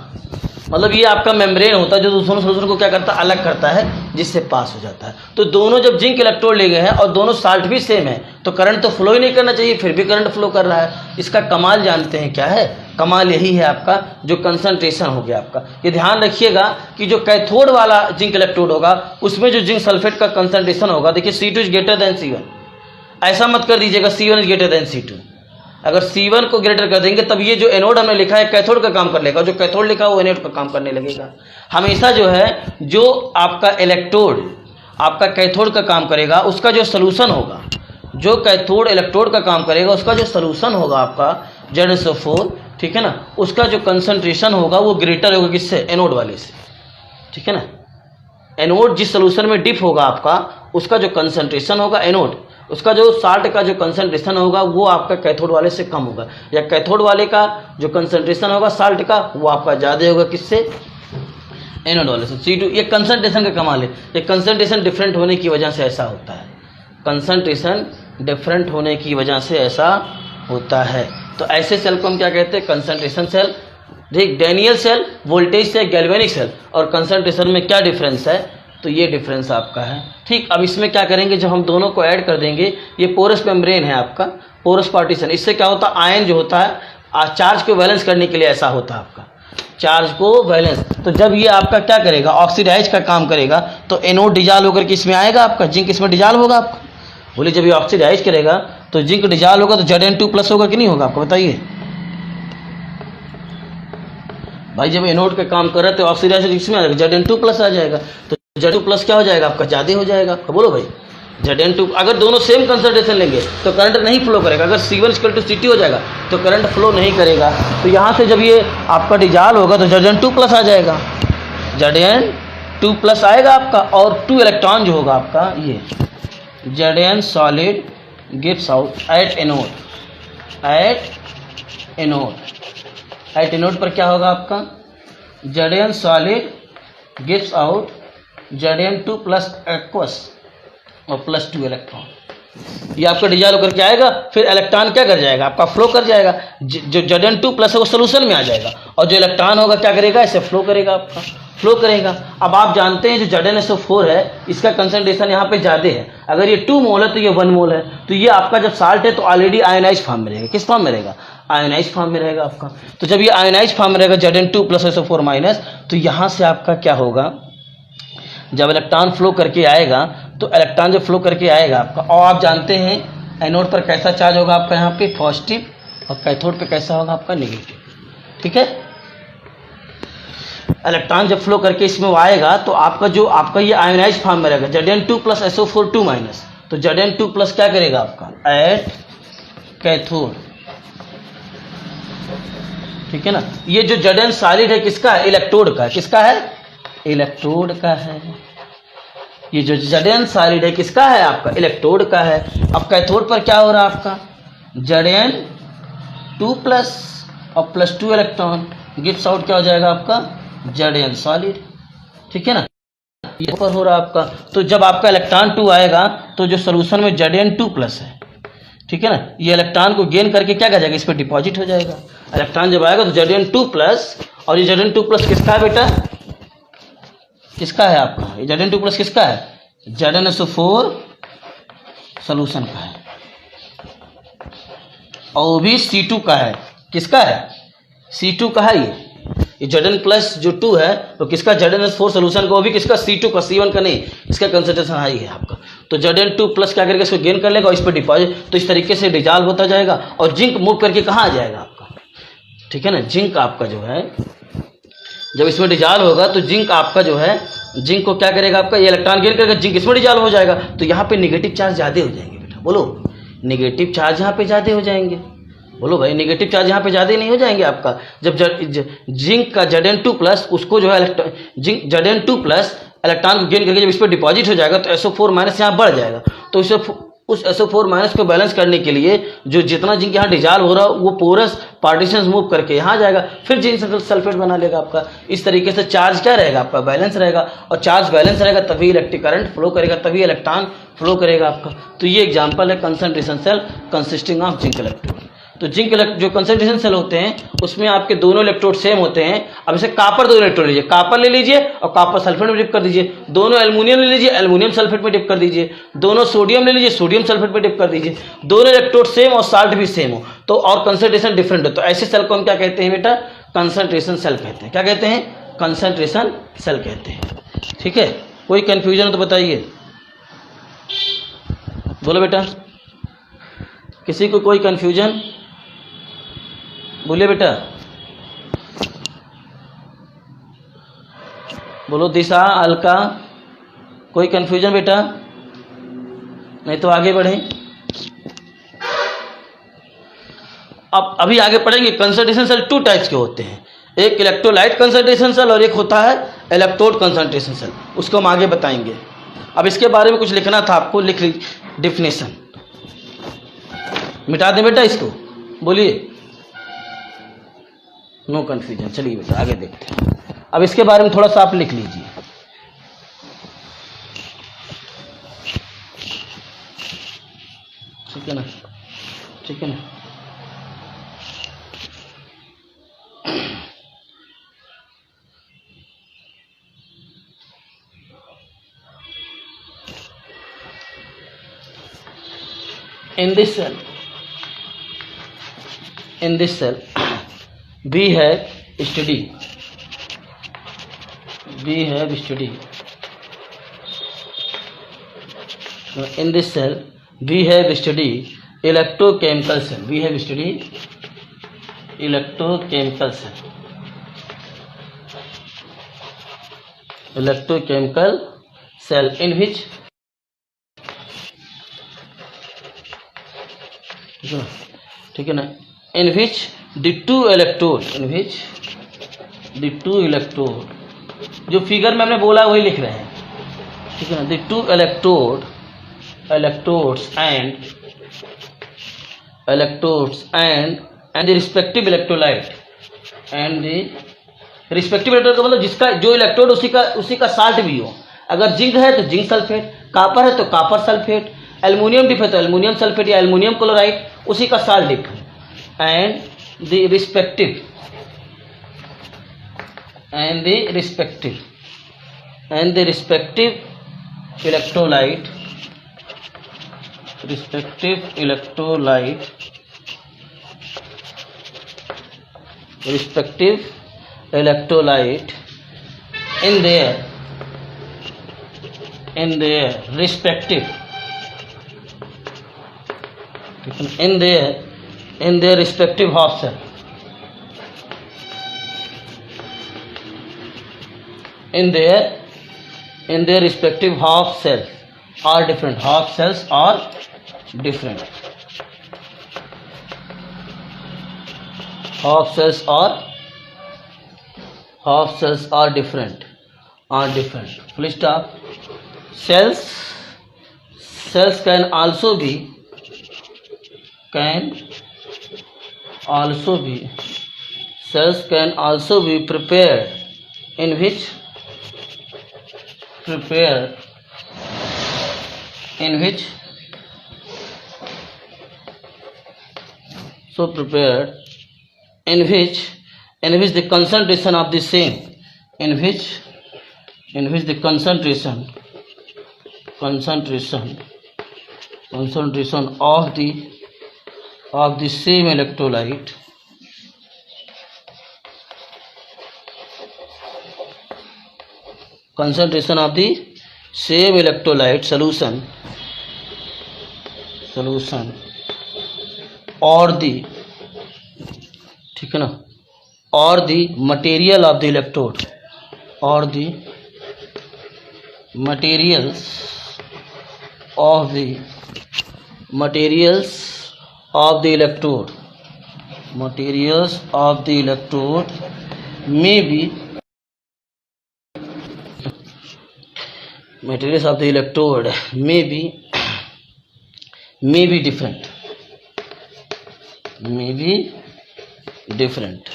मतलब ये आपका मेम्ब्रेन होता है जो दोनों सोल्यूशन को क्या करता है, अलग करता है, जिससे पास हो जाता है। तो दोनों जब जिंक इलेक्ट्रोड ले गए हैं और दोनों साल्ट भी सेम है, तो करंट तो फ्लो ही नहीं करना चाहिए, फिर भी करंट फ्लो कर रहा है। इसका कमाल जानते हैं क्या है? कमाल यही है आपका, जो कंसंट्रेशन हो गया आपका। ये ध्यान रखिएगा कि जो कैथोड वाला जिंक इलेक्ट्रोड होगा उसमें जो जिंक सल्फेट का कंसंट्रेशन होगा, देखिए C2 is greater than C1, ऐसा मत कर दीजिएगा C1 is greater than C2। अगर C1 को ग्रेटर कर देंगे तब ये जो एनोड हमने लिखा है कैथोड का काम कर लेगा, जो कैथोड लिखा है वो एनोड का काम करने लगेगा। हमेशा जो है जो आपका इलेक्ट्रोड आपका कैथोड का काम करेगा उसका जो सोल्यूशन होगा, जो कैथोड इलेक्ट्रोड का काम करेगा उसका जो सोल्यूशन होगा आपका ZnSO4, ठीक है ना, उसका जो कंसंट्रेशन होगा वो ग्रेटर होगा किससे? एनोड वाले से, ठीक है ना। एनोड जिस सोल्यूशन में डिप होगा आपका, उसका जो कंसंट्रेशन होगा एनोड, उसका जो साल्ट का जो कंसंट्रेशन होगा वो आपका कैथोड वाले से कम होगा, या कैथोड वाले का जो कंसंट्रेशन होगा साल्ट का वो आपका ज़्यादा होगा किससे? एनोड वाले से। C2 ये कंसंट्रेशन का कमाल है, ये कंसंट्रेशन डिफरेंट होने की वजह से ऐसा होता है, कंसंट्रेशन डिफरेंट होने की वजह से ऐसा होता है। तो ऐसे सेल को हम क्या कहते हैं? Concentration cell. ठीक, डैनियल सेल वोल्टेज से गैल्वेनिक सेल, और कंसंट्रेशन में क्या डिफरेंस है? तो ये डिफरेंस आपका है। ठीक, अब इसमें क्या करेंगे, जब हम दोनों को ऐड कर देंगे, ये पोरस मेम्ब्रेन है आपका, पोरस पार्टीशन, इससे क्या होता है, आयन जो होता है चार्ज को बैलेंस करने के लिए ऐसा होता है आपका, चार्ज को बैलेंस। तो जब ये आपका क्या करेगा, ऑक्सीडाइज का काम करेगा, तो एनोड डिजॉल्व होकर के इसमें आएगा आपका, जिंक इसमें डिजॉल्व होगा आपका। बोले जब ये ऑक्सीडाइज करेगा तो जिंक डिजॉल्व होगा तो Zn2+ होगा कि नहीं होगा आपको बताइए भाई। जब एनोड का काम कर रहा है तो ऑक्सीडाइज इसमें आ जाएगा, Zn2+ आ जाएगा, तो Zn2+ क्या हो जाएगा आपका, ज़्यादा हो जाएगा। बोलो भाई, Zn2 अगर दोनों सेम कंसंट्रेशन लेंगे तो करंट नहीं फ्लो करेगा। अगर C1 = C2 हो जाएगा तो करंट फ्लो नहीं करेगा। तो यहाँ से जब ये आपका डिजॉल्व होगा तो Zn2+ आ जाएगा, Zn2+ आएगा आपका, और 2 इलेक्ट्रॉन जो होगा आपका ये Zn solid gives out at anode, at anode पर क्या होगा आपका, Zn solid gives out Zn2+ aqueous और +2 इलेक्ट्रॉन। ये आपका डिजॉल्व होकर के आएगा, फिर इलेक्ट्रॉन क्या कर जाएगा आपका, फ्लो कर जाएगा। जो Zn2+ है वो सोल्यूशन में आ जाएगा, और जो इलेक्ट्रॉन होगा क्या करेगा, इसे फ्लो करेगा आपका, फ्लो करेगा। अब आप जानते हैं जो ZnSO4 है इसका कंसंट्रेशन यहाँ पे ज़्यादा है। अगर ये 2 मोल है तो ये 1 मोल है, तो ये आपका जब साल्ट है तो ऑलरेडी आयोनाइज फॉर्म में रहेगा। किस फॉर्म में रहेगा, आयोनाइज फॉर्म में रहेगा आपका। तो जब ये आयोनाइज फॉर्म में रहेगा Zn2+ SO4-, तो यहाँ से आपका क्या होगा, जब इलेक्ट्रॉन फ्लो करके आएगा, तो इलेक्ट्रॉन जब फ्लो करके आएगा आपका, और आप जानते हैं एनोड पर कैसा चार्ज होगा आपका यहाँ पे पॉजिटिव, और कैथोड पे कैसा होगा आपका नेगेटिव, ठीक है। इलेक्ट्रॉन जब फ्लो करके इसमें आएगा तो आपका ये आयोनाइज फॉर्म में रहेगा Zn2+ SO4-, तो Zn2+ क्या करेगा आपका, एट कैथोड, ठीक है ना। ये जो Zn सॉलिड है किसका है, इलेक्ट्रोड का है। किसका है, इलेक्ट्रोड का है। ये जो Zn सॉलिड है किसका है आपका, इलेक्ट्रोड का है। अब कैथोड पर क्या हो रहा है आपका, Zn2+ और +2 इलेक्ट्रॉन गिव्स आउट क्या हो जाएगा आपका, Zn सॉलिड, ठीक है ना। ये पर हो रहा है आपका। तो जब आपका इलेक्ट्रॉन 2 आएगा तो जो सोल्यूशन में Zn2+ है, ठीक है ना, ये इलेक्ट्रॉन को गेन करके क्या कर जाएगा, इस पर डिपॉजिट हो जाएगा। इलेक्ट्रॉन जब आएगा तो Zn2+, और ये Zn2+ किसका है बेटा, किसका है आपका, ये Zn2+ किसका है, ZnSO4 सोल्यूशन का है, और वो भी C2 का है। किसका है, C2 का है। ये Zn+ जो 2 है तो किसका, ZnSO4 सोल्यूशन का, वो भी किसका, C2 का, C1 का नहीं। इसका कंसंट्रेशन हाई है आपका। तो Zn2+ क्या करेगा, इसको गेन कर लेगा और इस पर डिपॉजिट, तो इस तरीके से डिजॉल्व होता जाएगा, और जिंक मूव करके कहाँ आ जाएगा आपका, ठीक है ना। जिंक आपका जो है जब इसमें डिजॉल्व होगा तो जिंक आपका जो है, जिंक को क्या करेगा आपका, ये इलेक्ट्रॉन गेन करके जिंक इसमें डिजॉल्व हो जाएगा, तो यहाँ पे नेगेटिव चार्ज ज़्यादा हो जाएंगे बेटा। बोलो, नेगेटिव चार्ज यहाँ पे ज़्यादा हो जाएंगे। बोलो भाई, नेगेटिव चार्ज यहाँ पे ज़्यादा नहीं हो जाएंगे आपका। जब जिंक का Zn2+ उसको जो है Zn2+ इलेक्ट्रॉन को गेन करके जब इस पर डिपॉजिट हो जाएगा तो SO4- यहाँ बढ़ जाएगा, तो इसे उस SO4 माइनस को बैलेंस करने के लिए जो जितना जिंक यहाँ डिजॉल्व हो रहा है वो पोरस पार्टीशंस मूव करके यहाँ जाएगा, फिर जिंक सल्फेट बना लेगा आपका। इस तरीके से चार्ज क्या रहेगा आपका, बैलेंस रहेगा, और चार्ज बैलेंस रहेगा तभी इलेक्ट्रिक करंट फ्लो करेगा, तभी इलेक्ट्रॉन फ्लो करेगा आपका। तो ये एग्जाम्पल है concentration cell consisting of zinc electrode. तो जिंक जो कंसंट्रेशन सेल होते हैं उसमें आपके दोनों इलेक्ट्रोड सेम होते हैं। अब इसे कापर दो इलेक्ट्रोड लीजिए, कापर ले लीजिए और कापर सल्फेट में डिप कर दीजिए। दोनों एल्युमिनियम ले लीजिए, एल्युमिनियम सल्फेट में डिप कर दीजिए। दोनों सोडियम ले लीजिए, सोडियम सल्फेट में डिप कर दीजिए। दोनों इलेक्ट्रोड सेम और साल्ट भी सेम हो तो और कंसंट्रेशन डिफरेंट हो तो ऐसे सेल को हम क्या कहते हैं बेटा, कंसंट्रेशन सेल कहते हैं। क्या कहते हैं, कंसंट्रेशन सेल कहते हैं। ठीक है, कोई कंफ्यूजन हो तो बताइए, बोलो बेटा। किसी को कोई कंफ्यूजन, बोलिए बेटा, बोलो। दिशा, अलका, कोई कंफ्यूजन बेटा? नहीं तो आगे बढ़े। अब अभी आगे पढ़ेंगे। कंसंट्रेशन सेल 2 टाइप्स के होते हैं, एक इलेक्ट्रोलाइट कंसंट्रेशन सेल और एक होता है इलेक्ट्रोड कंसंट्रेशन सेल, उसको हम आगे बताएंगे। अब इसके बारे में कुछ लिखना था आपको, लिख लीजिए। डिफिनेशन मिटा दें बेटा इसको, बोलिए। No confusion. चलिए बेटा आगे देखते हैं। अब इसके बारे में थोड़ा सा आप लिख लीजिए। ठीक है ना, ठीक है ना। In this cell we have studied in this cell we have studied electrochemical cell. We have studied electrochemical cell. Electrochemical cell in which ठीक है ना, in which the two electrode, जो फिगर में हमने बोला वही लिख रहे हैं। ठीक है ना, the two electrodes and the respective electrolyte and the respective electrode का मतलब जिसका जो इलेक्ट्रोड उसी का साल्ट भी हो। अगर जिंक है तो जिंक सल्फेट, कापर है तो कापर सल्फेट, एल्युमिनियम डिप है तो एल्युमिनियम सल्फेट या एल्युमिनियम क्लोराइड, उसी का साल्ट डिप है। And the respective electrolyte in their respective half cell, in their respective half cells are different. Half cells are different. Half cells are different. Full stop. Cells can also be prepared in which the concentration of the same, in which the concentration of the same electrolyte solution or the, ठीक है ना, or the material of the electrode, or the materials of the electrode may be may be different, may be different,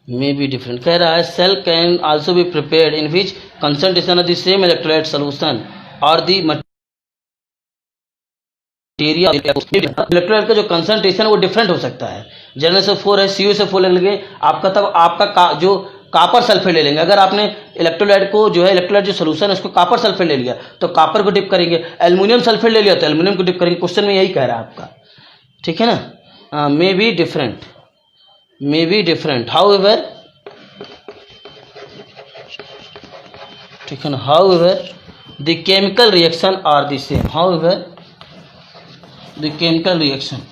may be different कह रहा है। Cell can also be prepared in which concentration of the same electrolyte solution और the material electrolyte का जो concentration वो different हो सकता है। Zn4 है, Cu ले लेंगे आपका, तब आपका जो कापर सल्फेट ले लेंगे। अगर आपने इलेक्ट्रोलाइट को जो है इलेक्ट्रोलाइट जो सोल्यूशन है उसको कापर सल्फेट ले लिया तो कापर को डिप करेंगे, एल्युमिनियम सल्फेट ले लिया तो एल्युमिनियम को डिप करेंगे। क्वेश्चन में यही कह रहा है आपका, ठीक है ना। May be different, may be different however, ठीक है ना, however the chemical reaction are the same, however the chemical reaction,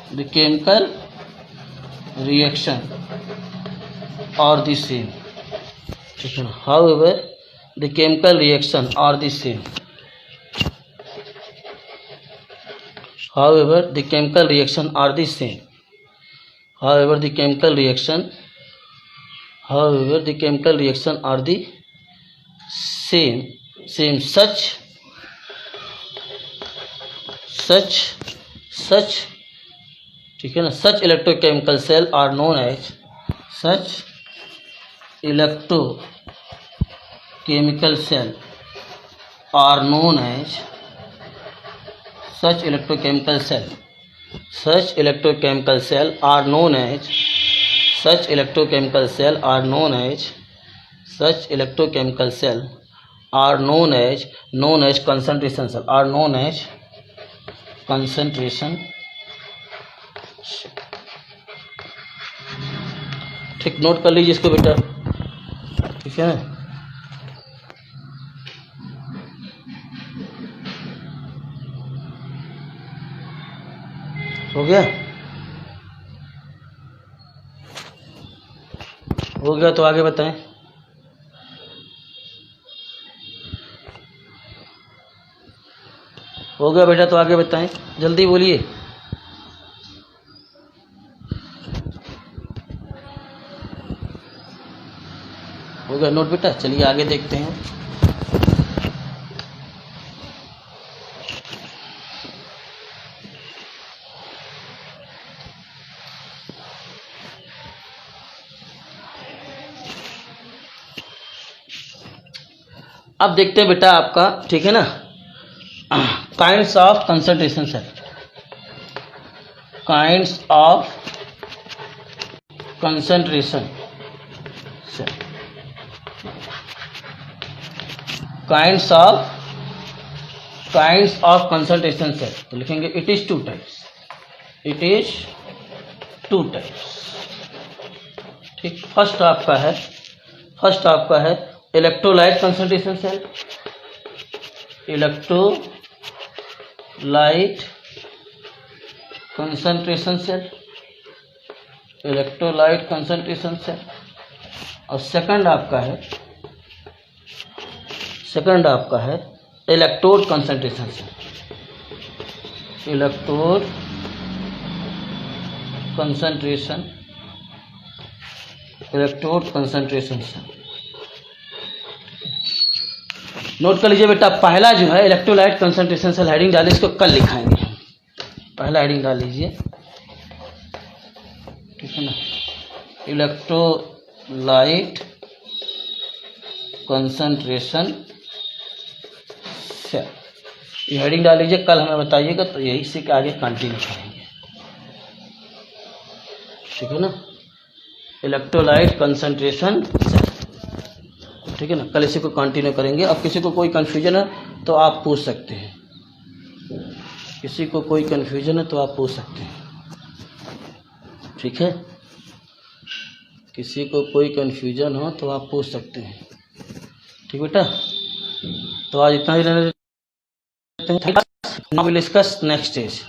the chemical reaction are the same, ठीक है ना। however the chemical reaction are the same, however the chemical reaction are the same, however the chemical reaction, however the chemical reaction are the same, same such, ठीक है ना, such electrochemical cell are known as, such electrochemical cell are known as, such electrochemical cell, such electrochemical cell are known as, such electrochemical cell are known as, such electrochemical cell are known as, known as concentration cell, are known as concentration, ठीक, note कर लीजिए इसको बेटा, ठीक है ना। हो गया, हो गया तो आगे बताएं। हो गया बेटा तो आगे बताएं, जल्दी बोलिए। हो गया नोट बेटा, चलिए आगे देखते हैं। अब देखते हैं बेटा आपका, ठीक है ना, kinds of concentration cell, kinds of concentration cell, kinds of concentration cell, तो लिखेंगे it is two types, it is two types, ठीक। फर्स्ट आपका है electrolyte concentration cell, electrolyte concentration cell, electrolyte concentration cell. और सेकंड आपका है electrode concentration cell, electrode concentration, electrode concentration cell. Note कर लीजिए बेटा, पहला जो है इलेक्ट्रोलाइट कंसंट्रेशन सेल, हेडिंग डालिए, इसको कल लिखाएंगे। पहला हेडिंग डाल लीजिए, ठीक है ना, इलेक्ट्रोलाइट कंसंट्रेशन सेल, ये हेडिंग डाल लीजिए, कल हमें बताइएगा तो यही से आगे कंटिन्यू करेंगे, ठीक है ना। इलेक्ट्रोलाइट कंसंट्रेशन सेल, ठीक है ना, कल इसी को कंटिन्यू करेंगे। अब किसी को कोई कन्फ्यूजन है तो आप पूछ सकते हैं, किसी को कोई कन्फ्यूजन है तो आप पूछ सकते हैं, ठीक है। किसी को कोई कन्फ्यूजन हो तो आप पूछ सकते हैं, ठीक बेटा। तो आज इतना ही रहने देते हैं। Now will discuss next stage.